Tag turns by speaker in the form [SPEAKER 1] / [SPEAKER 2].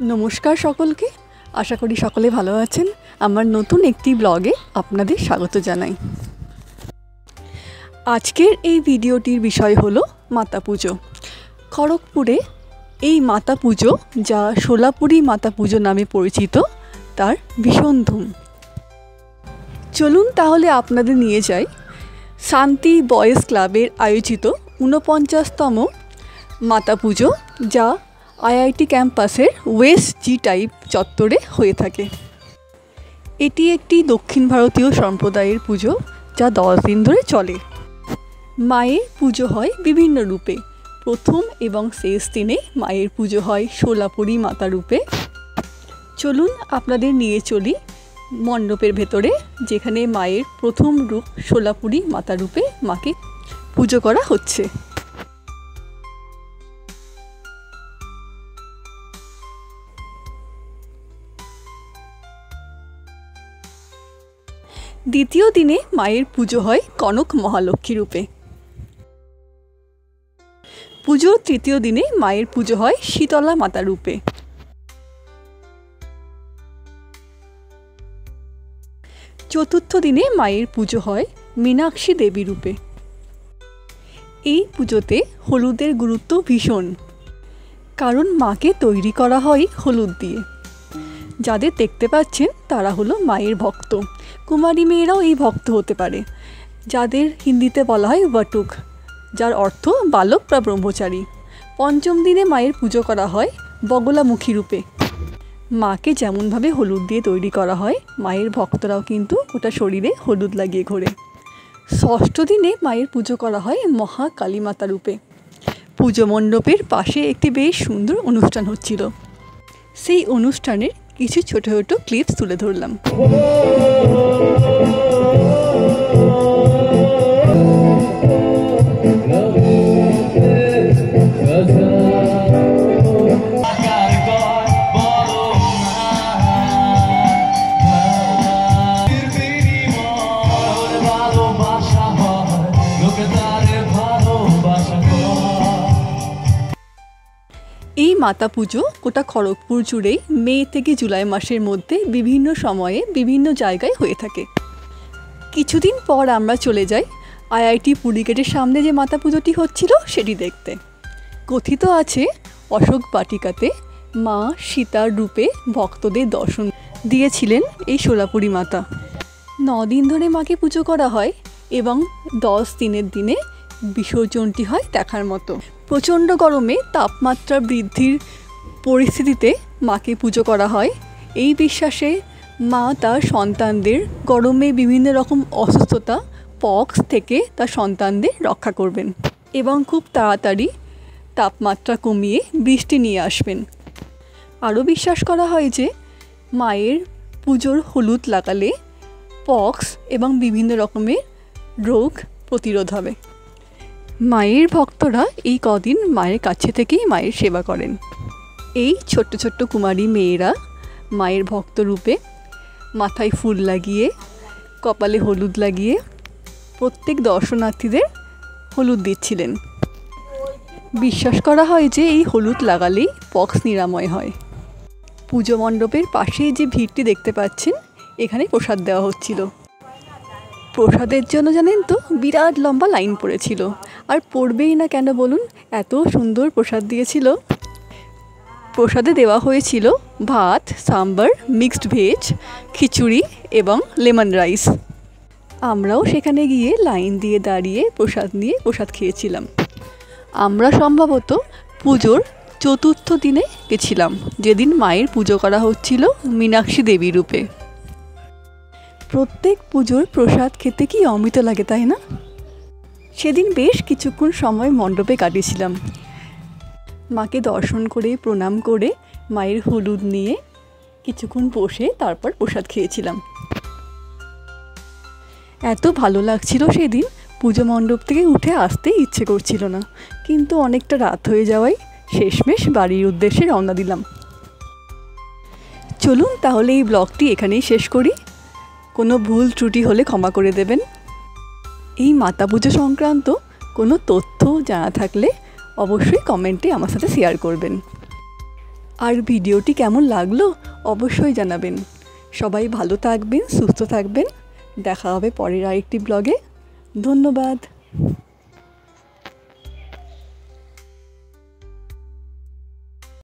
[SPEAKER 1] নমস্কার সকলকে, আশা করি সকলে ভালো আছেন। আমার নতুন একটি ব্লগে আপনাদের স্বাগত জানাই। আজকের এই ভিডিওটির বিষয় হলো মাতা পুজো। খড়গপুরে এই মাতা পুজো, যা সোলাপুরি মাতা পুজো নামে পরিচিত, তার ভীষণ ধুম। চলুন তাহলে আপনাদের নিয়ে যাই শান্তি বয়েজ ক্লাবের আয়োজিত ৪৯তম মাতা পুজো, যা আইআইটি ক্যাম্পাসের ওয়েস্ট জি টাইপ চত্বরে হয়ে থাকে। এটি একটি দক্ষিণ ভারতীয় সম্প্রদায়ের পুজো, যা 10 দিন ধরে চলে। মায়ের পুজো হয় বিভিন্ন রূপে। প্রথম এবং শেষ দিনে মায়ের পুজো হয় সোলাপুরি মাতা রূপে। চলুন আপনাদের নিয়ে চলি মণ্ডপের ভেতরে, যেখানে মায়ের প্রথম রূপ সোলাপুরি মাতা রূপে মাকে পুজো করা হচ্ছে। দ্বিতীয় দিনে মায়ের পুজো হয় কনক মহালক্ষ্মী রূপে। পুজোর তৃতীয় দিনে মায়ের পুজো হয় শীতলা মাতা রূপে। চতুর্থ দিনে মায়ের পুজো হয় মীনাক্ষী দেবী রূপে। এই পুজোতে হলুদের গুরুত্ব ভীষণ, কারণ মাকে তৈরি করা হয় হলুদ দিয়ে। যাদের দেখতে পাচ্ছেন তারা হলো মায়ের ভক্ত। কুমারী মেয়েরাও এই ভক্ত হতে পারে, যাদের হিন্দিতে বলা হয় বটুক, যার অর্থ বালক বা ব্রহ্মচারী। পঞ্চম দিনে মায়ের পুজো করা হয় বগলামুখী রূপে। মাকে যেমনভাবে হলুদ দিয়ে তৈরি করা হয়, মায়ের ভক্তরাও কিন্তু গোটা শরীরে হলুদ লাগিয়ে ঘোরে। ষষ্ঠ দিনে মায়ের পুজো করা হয় মহাকালী মাতা রূপে। পুজো মণ্ডপের পাশে একটি বেশ সুন্দর অনুষ্ঠান হচ্ছিল। সেই অনুষ্ঠানের কিছু ছোট ছোট ক্লিপস তুলে ধরলাম। এই মাতা পুজো গোটা খড়গপুর জুড়েই মে থেকে জুলাই মাসের মধ্যে বিভিন্ন সময়ে বিভিন্ন জায়গায় হয়ে থাকে। কিছুদিন পর আমরা চলে যাই আইআইটি পুরী গেটের সামনে যে মাতা পুজোটি হচ্ছিল সেটি দেখতে। কথিত আছে অশোক বাটিকাতে মা সীতার রূপে ভক্তদের দর্শন দিয়েছিলেন এই সোলাপুরি মাতা। 9 দিন ধরে মাকে পুজো করা হয় এবং 10 দিনের দিনে বিসর্জনটি হয় দেখার মতো। প্রচণ্ড গরমে তাপমাত্রা বৃদ্ধির পরিস্থিতিতে মাকে পুজো করা হয় এই বিশ্বাসে মা তার সন্তানদের গরমে বিভিন্ন রকম অসুস্থতা, পক্স থেকে তার সন্তানদের রক্ষা করবেন এবং খুব তাড়াতাড়ি তাপমাত্রা কমিয়ে বৃষ্টি নিয়ে আসবেন। আরও বিশ্বাস করা হয় যে মায়ের পুজোর হলুদ লাগালে পক্স এবং বিভিন্ন রকমের রোগ প্রতিরোধ হবে। মায়ের ভক্তরা এই কদিন মায়ের কাছে থেকেই মায়ের সেবা করেন। এই ছোট্ট ছোট্ট কুমারী মেয়েরা মায়ের ভক্ত রূপে মাথায় ফুল লাগিয়ে, কপালে হলুদ লাগিয়ে প্রত্যেক দর্শনার্থীদের হলুদ দিচ্ছিলেন। বিশ্বাস করা হয় যে এই হলুদ লাগালেই পক্স নিরাময় হয়। পুজো মণ্ডপের পাশেই যে ভিড়টি দেখতে পাচ্ছেন, এখানে প্রসাদ দেওয়া হচ্ছিল। প্রসাদের জন্য জানেন তো বিরাট লম্বা লাইন পড়েছিল, আর পড়বেই না কেন বলুন, এত সুন্দর প্রসাদ দিয়েছিল। প্রসাদে দেওয়া হয়েছিল ভাত, সাম্বার, মিক্সড ভেজ, খিচুড়ি এবং লেমন রাইস। আমরাও সেখানে গিয়ে লাইন দিয়ে দাঁড়িয়ে প্রসাদ নিয়ে প্রসাদ খেয়েছিলাম। আমরা সম্ভবত পুজোর চতুর্থ দিনে গেছিলাম, যেদিন মায়ের পুজো করা হচ্ছিল মীনাক্ষী দেবী রূপে। প্রত্যেক পুজোর প্রসাদ খেতে কি অমৃত লাগে, তাই না? সেদিন বেশ কিছুক্ষণ সময় মণ্ডপে কাটিয়েছিলাম। মাকে দর্শন করে প্রণাম করে মায়ের হলুদ নিয়ে কিছুক্ষণ বসে তারপর প্রসাদ খেয়েছিলাম। এত ভালো লাগছিল সেদিন, পুজো মণ্ডপ থেকে উঠে আসতেই ইচ্ছে করছিল না, কিন্তু অনেকটা রাত হয়ে যাওয়ায় শেষমেশ বাড়ির উদ্দেশ্যে রওনা দিলাম। চলুন তাহলে এই ব্লগটি এখানেই শেষ করি। কোনো ভুল ত্রুটি হলে ক্ষমা করে দেবেন। এই মাতা পুজো সংক্রান্ত কোনো তথ্য জানা থাকলে অবশ্যই কমেন্টে আমার সাথে শেয়ার করবেন। আর ভিডিওটি কেমন লাগলো অবশ্যই জানাবেন। সবাই ভালো থাকবেন, সুস্থ থাকবেন। দেখা হবে পরের আরেকটি ব্লগে। ধন্যবাদ।